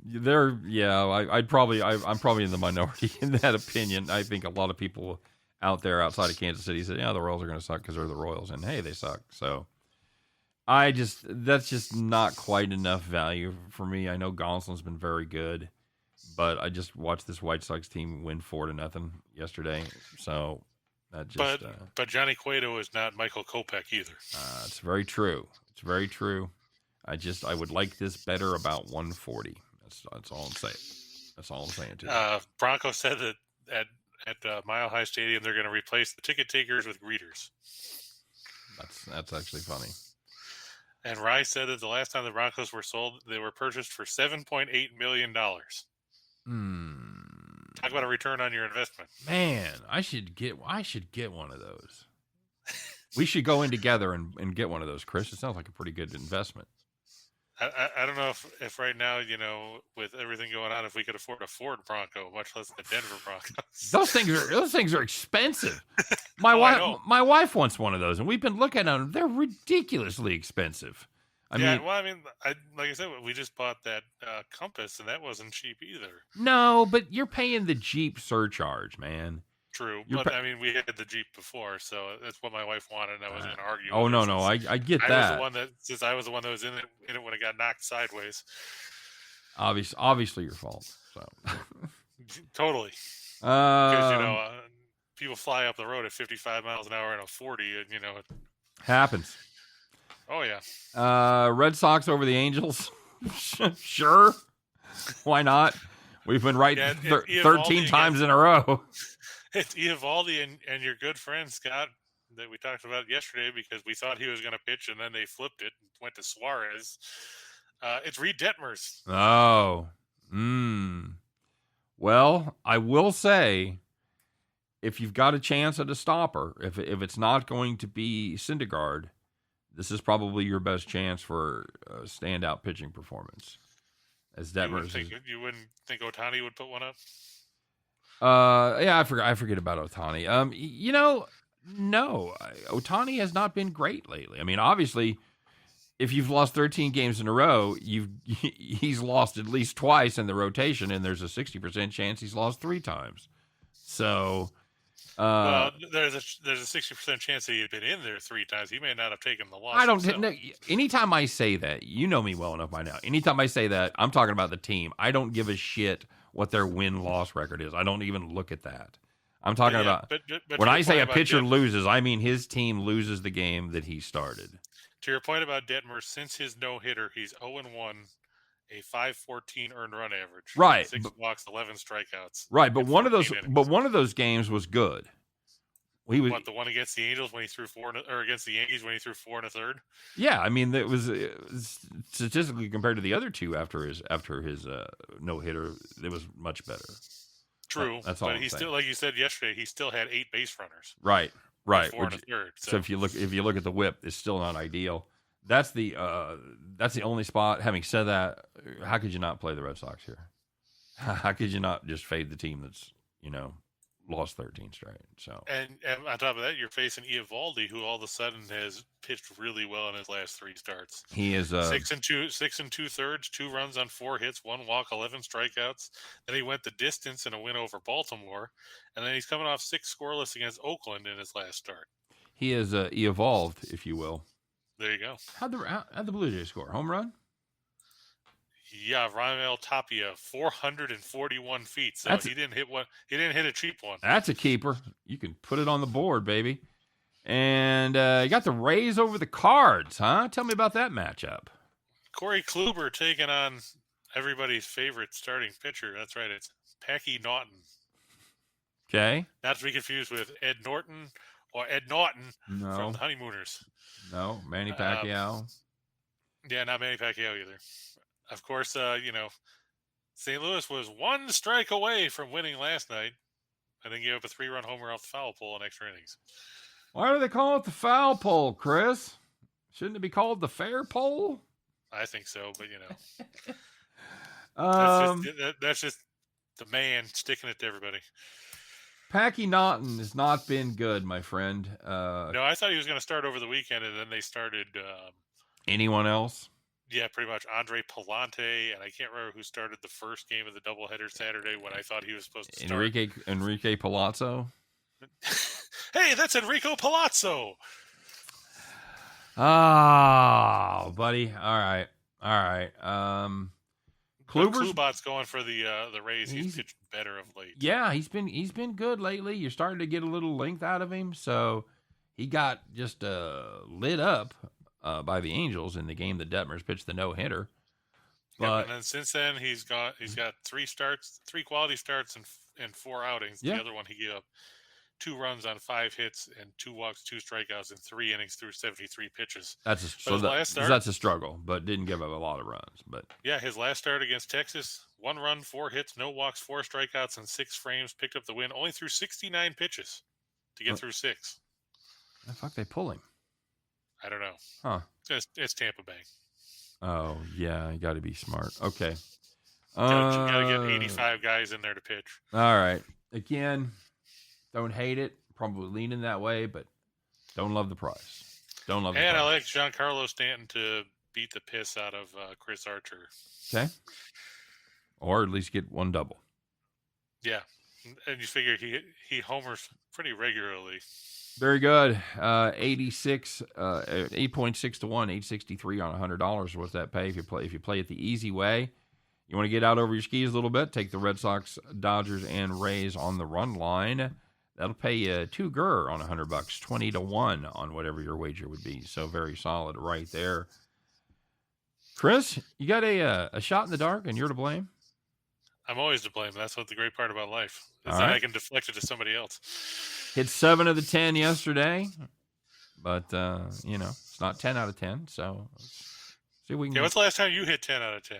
probably in the minority in that opinion. I think a lot of people out there outside of Kansas City said, yeah, the Royals are going to suck because they're the Royals, and hey, they suck. So that's just not quite enough value for me. I know Gonsolin's been very good, but I just watched this White Sox team win 4-0 yesterday. So that just. But Johnny Cueto is not Michael Kopech either. It's very true. It's very true. I would like this better about 140. That's all I'm saying. That's all I'm saying to you. Bronco said that at Mile High Stadium they're going to replace the ticket takers with greeters. That's actually funny. And Rye said that the last time the Broncos were sold, they were purchased for $7.8 million. Talk about a return on your investment. Man, I should get one of those. We should go in together and get one of those, Chris. It sounds like a pretty good investment. I don't know if right now, with everything going on, if we could afford a Ford Bronco, much less the Denver Broncos. Those things are expensive. My wife wants one of those, and we've been looking at them. They're ridiculously expensive. Like I said, we just bought that Compass, and that wasn't cheap either. No, but you're paying the Jeep surcharge, man. True, but we had the Jeep before, so that's what my wife wanted, and I wasn't going to argue. Oh, no, I get that. I was the one that was in it when it got knocked sideways. Obviously your fault. So totally, because people fly up the road at 55 miles an hour in a 40, and it happens. Oh yeah. Red Sox over the Angels. Sure, why not? We've been right 13 times in a row. It's Eovaldi and your good friend, Scott, that we talked about yesterday because we thought he was going to pitch and then they flipped it and went to Suarez. It's Reed Detmers. Oh. Well, I will say, if you've got a chance at a stopper, if it's not going to be Syndergaard, this is probably your best chance for a standout pitching performance. As Detmers, you wouldn't think Ohtani would put one up? I forget about Ohtani. No, Ohtani has not been great lately. I mean, obviously, if you've lost 13 games in a row, he's lost at least twice in the rotation, and there's a 60% chance he's lost 3 times. So, there's a 60% chance that he'd been in there 3 times. He may not have taken the loss. I don't know. Anytime I say that, you know me well enough by now. Anytime I say that, I'm talking about the team. I don't give a shit what their win-loss record is. I don't even look at that. I'm talking about but when I say a pitcher loses, I mean his team loses the game that he started. To your point about Detmer, since his no-hitter, he's 0-1, a 5.14 earned run average. Right. 6 walks, 11 strikeouts. Right, but one of those games was good. The one against the Angels when he threw 4, or against the Yankees when he threw 4 1/3? Yeah, I mean it was statistically compared to the other two after his no hitter, it was much better. True, that's all. But still, like you said yesterday, he still had 8 base runners. Right. 4 1/3. So if you look at the WHIP, it's still not ideal. That's the only spot. Having said that, how could you not play the Red Sox here? How could you not just fade the team that's lost 13 straight. So And on top of that, you're facing Eovaldi, who all of a sudden has pitched really well in his last 3 starts. he is 6 2/3, 2 runs on 4 hits, 1 walk, 11 strikeouts. Then he went the distance in a win over Baltimore, and then he's coming off 6 scoreless against Oakland in his last start. he is evolved, if you will. There you go. How'd the Blue Jays score? Home run? Yeah, Raimel Tapia, 441 feet. So he didn't hit one. He didn't hit a cheap one. That's a keeper. You can put it on the board, baby. And you got the Rays over the Cards, huh? Tell me about that matchup. Corey Kluber taking on everybody's favorite starting pitcher. That's right. It's Packy Naughton. Okay. Not to be confused with Ed Norton or Ed Naughton from the Honeymooners. No, Manny Pacquiao. Yeah, not Manny Pacquiao either. Of course, St. Louis was 1 strike away from winning last night, and then gave up a 3-run homer off the foul pole in extra innings. Why do they call it the foul pole, Chris? Shouldn't it be called the fair pole? I think so, but that's just the man sticking it to everybody. Packy Naughton has not been good, my friend. No, I thought he was going to start over the weekend, and then they started. Anyone else? Yeah, pretty much Andre Palante, and I can't remember who started the first game of the doubleheader Saturday when I thought he was supposed to start. Enrique Palazzo. Hey, that's Enrico Palazzo. Oh, buddy. All right. Kluber's going for the Rays. He's pitched better of late. Yeah, he's been good lately. You're starting to get a little length out of him. So he got just lit up by the Angels in the game that Detmers pitched the no-hitter. But and then since then he's got 3 quality starts and 4 outings. The other one he gave up 2 runs on 5 hits and 2 walks, 2 strikeouts in 3 innings through 73 pitches. That's a struggle, but didn't give up a lot of runs. But yeah, his last start against Texas, 1 run, 4 hits, no walks, 4 strikeouts, and 6 frames, picked up the win. Only threw 69 pitches to get through 6. The fuck they pull him? I don't know. Huh? It's Tampa Bay. Oh yeah, you got to be smart. Okay. Got to get 85 guys in there to pitch. All right. Again, don't hate it. Probably leaning that way, but don't love the price. And I like Giancarlo Stanton to beat the piss out of Chris Archer. Okay. Or at least get 1 double. Yeah. And you figure he homers pretty regularly. Very good. 8.6 to 1, 863 on $100. What's that pay if you play it the easy way? You want to get out over your skis a little bit? Take the Red Sox, Dodgers, and Rays on the run line. That'll pay you $2 on $100, 20 to 1 on whatever your wager would be. So very solid right there. Chris, you got a shot in the dark, and you're to blame. I'm always to blame. That's what the great part about life is. That I can deflect it to somebody else. Hit 7 of the 10 yesterday, but it's not 10 out of 10. So let's see if we can. Yeah, what's the last time you hit 10 out of 10?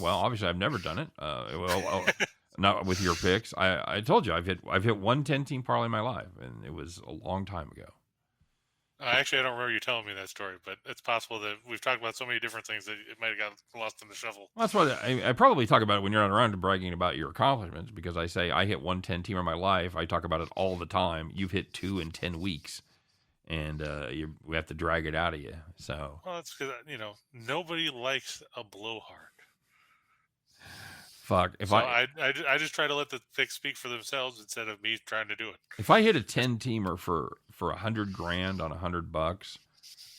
Well, obviously I've never done it. Not with your picks. I told you I've hit 1 10-team parlay in my life, and it was a long time ago. Actually, I don't remember you telling me that story, but it's possible that we've talked about so many different things that it might have gotten lost in the shuffle. That's what I probably talk about it when you're not around bragging about your accomplishments, because I say I hit 1 10-team in my life. I talk about it all the time. You've hit 2 in 10 weeks, and we have to drag it out of you. So that's because nobody likes a blowhard. Fuck. I just try to let the picks speak for themselves instead of me trying to do it. If I hit a 10-teamer for $100,000 on $100,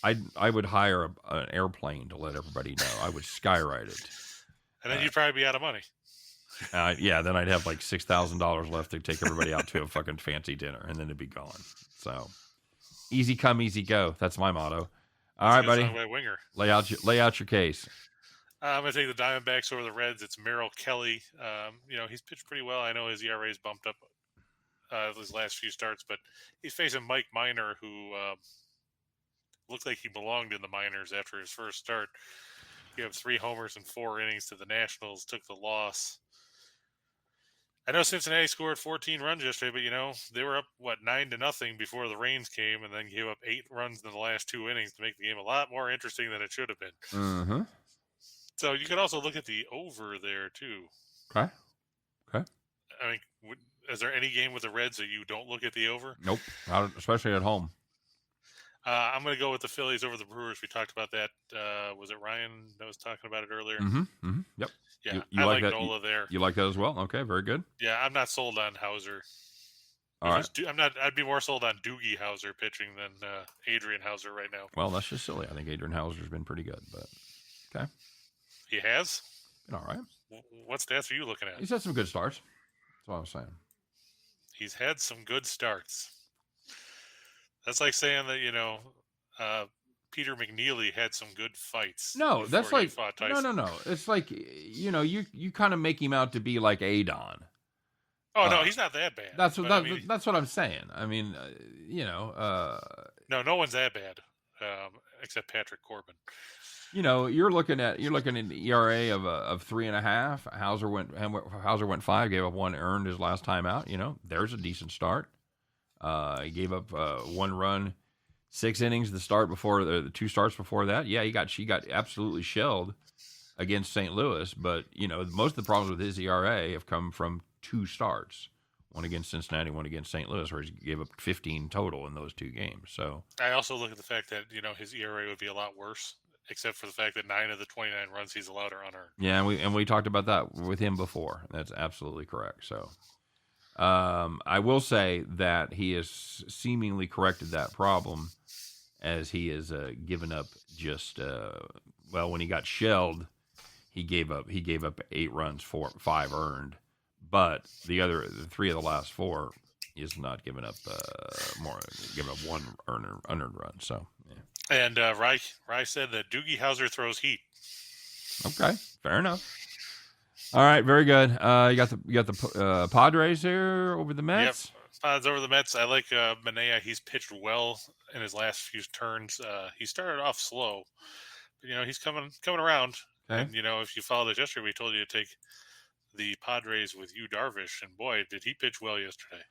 I would hire an airplane to let everybody know. I would skywrite it, and then you'd probably be out of money. Yeah, then I'd have like $6,000 left to take everybody out to a fucking fancy dinner, and then it'd be gone. So easy come, easy go. That's my motto. All right, buddy. Lay out your case. I'm going to take the Diamondbacks over the Reds. It's Merrill Kelly. He's pitched pretty well. I know his ERA's bumped up his last few starts, but he's facing Mike Minor, who looked like he belonged in the minors after his first start. He had 3 homers in 4 innings to the Nationals, took the loss. I know Cincinnati scored 14 runs yesterday, but, they were up, 9-0 before the rains came, and then gave up 8 runs in the last 2 innings to make the game a lot more interesting than it should have been. Mm-hmm. So you could also look at the over there too. Okay. I mean, is there any game with the Reds that you don't look at the over? Nope, not, especially at home. I'm going to go with the Phillies over the Brewers. We talked about that. Was it Ryan that was talking about it earlier? Yep. Yeah, you I like that? Nola there. You like that as well? Okay, very good. Yeah, I'm not sold on Hauser. All right. I'd be more sold on Doogie Howser pitching than Adrian Hauser right now. Well, that's just silly. I think Adrian Hauser's been pretty good, but okay. He has? Been all right. What stats are you looking at? He's had some good starts. That's what I was saying. He's had some good starts. That's like saying that, Peter McNeely had some good fights. No, that's like no. It's like you kind of make him out to be like Adon. Oh no, he's not that bad. That's what I'm saying. I mean, no one's that bad, except Patrick Corbin. You're looking at an ERA of 3.5. Hauser went 5, gave up 1 earned his last time out. There's a decent start. He gave up 1 run, 6 innings. The 2 starts before that. Yeah, he got absolutely shelled against St. Louis. But most of the problems with his ERA have come from 2 starts. One against Cincinnati, one against St. Louis, where he gave up 15 total in those 2 games. So I also look at the fact that his ERA would be a lot worse, except for the fact that 9 of the 29 runs he's allowed are unearned. Yeah, and we talked about that with him before. That's absolutely correct. So I will say that he has seemingly corrected that problem, as he has given up just when he got shelled, he gave up 8 runs, 5 earned. But the 3 of the last 4 is not giving up giving up 1 unearned run. So yeah. And Rye said that Doogie Howser throws heat. Okay, fair enough. All right, very good. You got the Padres here over the Mets. Yep, Padres over the Mets. I like Manaea. He's pitched well in his last few turns. He started off slow, but he's coming around. Okay. And if you followed us yesterday, we told you to take the Padres with Yu Darvish, and boy, did he pitch well yesterday.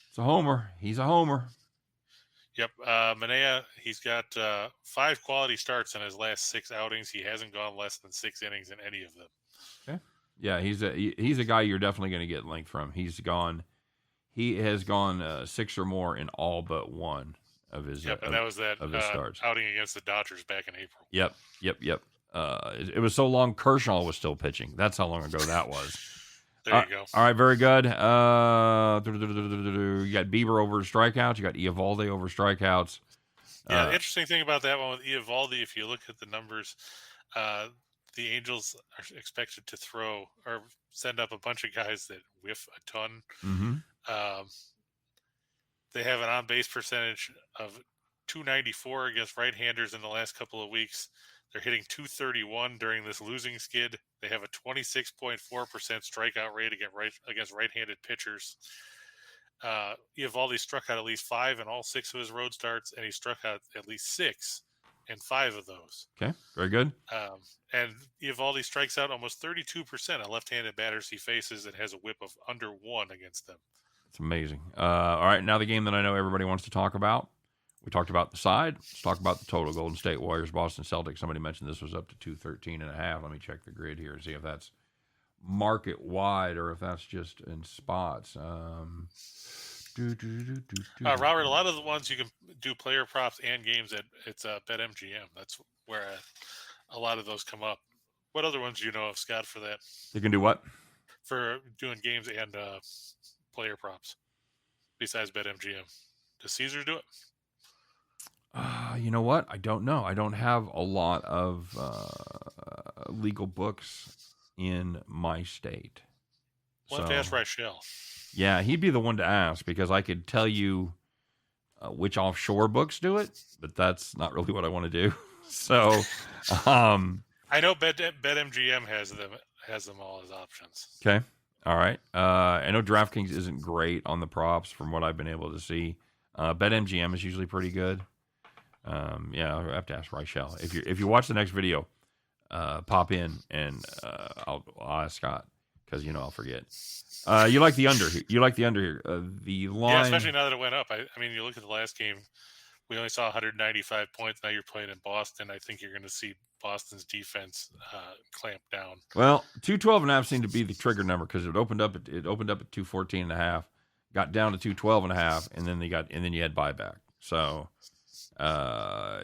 It's a homer. He's a homer. Yep. Manaea, he's got 5 quality starts in his last 6 outings. He hasn't gone less than 6 innings in any of them. Okay. Yeah, he's a guy you're definitely going to get length from. He has gone 6 or more in all but 1 of his. Yep, and that was that starts. Outing against the Dodgers back in April. Yep. It was so long Kershaw was still pitching. That's how long ago that was. There you go. All right, very good. You got Bieber over strikeouts. You got Eovaldi over strikeouts. Yeah, the interesting thing about that one with Eovaldi, if you look at the numbers, the Angels are expected to throw or send up a bunch of guys that whiff a ton. Mm-hmm. They have an on-base percentage of .294 against right-handers in the last couple of weeks. They're hitting .231 during this losing skid. They have a 26.4% strikeout rate against right-handed pitchers. Eovaldi struck out at least 5 in all 6 of his road starts, and he struck out at least 6 in 5 of those. Okay, very good. And Eovaldi strikes out almost 32% of left-handed batters he faces and has a whip of under 1 against them. It's amazing. All right, now the game that I know everybody wants to talk about. We talked about the side. Let's talk about the total. Golden State Warriors, Boston Celtics. Somebody mentioned this was up to 213.5. Let me check the grid here and see if that's market wide or if that's just in spots. Robert, a lot of the ones you can do player props and games at BetMGM. That's where a lot of those come up. What other ones do you know of, Scott, for that? You can do what? For doing games and player props besides BetMGM. Does Caesars do it? You know what? I don't know. I don't have a lot of legal books in my state. We'll have to ask Rachel. Yeah, he'd be the one to ask because I could tell you which offshore books do it, but that's not really what I want to do. So, I know BetMGM has them all as options. Okay, all right. I know DraftKings isn't great on the props from what I've been able to see. BetMGM is usually pretty good. Yeah, I'll have to ask Rachel. If you watch the next video, pop in and I'll ask Scott because I'll forget. You like the under here? The line, yeah, especially now that it went up. I mean, you look at the last game. We only saw 195 points. Now you're playing in Boston. I think you're going to see Boston's defense clamp down. Well, 212.5 seemed to be the trigger number because it opened up at 214.5. got down to 212.5, and then you had buyback. So I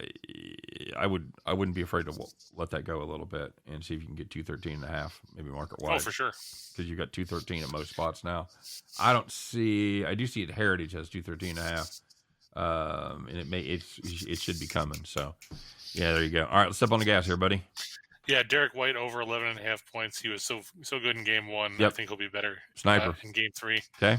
wouldn't be afraid to let that go a little bit and see if you can get 213.5, maybe market wide. Oh, for sure. Because you got 213 at most spots now. I do see it Heritage has 213.5. And it should be coming. So yeah, there you go. All right, let's step on the gas here, buddy. Yeah, Derek White over 11.5 points. He was so good in game 1. Yep. I think he'll be better Sniper in game 3. Okay.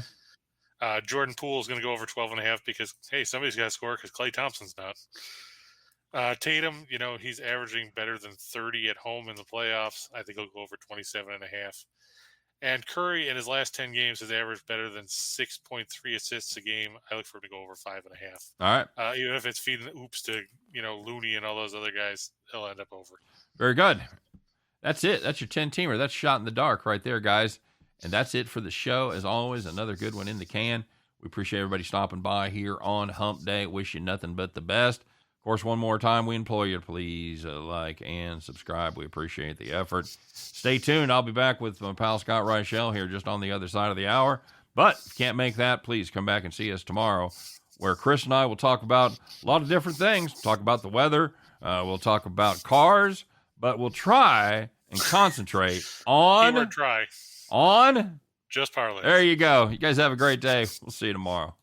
Jordan Poole is going to go over 12.5 because, hey, somebody's got to score because Klay Thompson's not. Tatum, he's averaging better than 30 at home in the playoffs. I think he'll go over 27.5. And Curry in his last 10 games has averaged better than 6.3 assists a game. I look for him to go over 5.5. All right. Even if it's feeding the oops to, Looney and all those other guys, he'll end up over. Very good. That's it. That's your 10-teamer. That's shot in the dark right there, guys. And that's it for the show. As always, another good one in the can. We appreciate everybody stopping by here on Hump Day. Wish you nothing but the best. Of course, one more time, we implore you to please like and subscribe. We appreciate the effort. Stay tuned. I'll be back with my pal Scott Reichel here just on the other side of the hour. But if you can't make that, please come back and see us tomorrow, where Chris and I will talk about a lot of different things. We'll talk about the weather. We'll talk about cars. But we'll try and concentrate on... Keyword try. On? Just parlays. There you go. You guys have a great day. We'll see you tomorrow.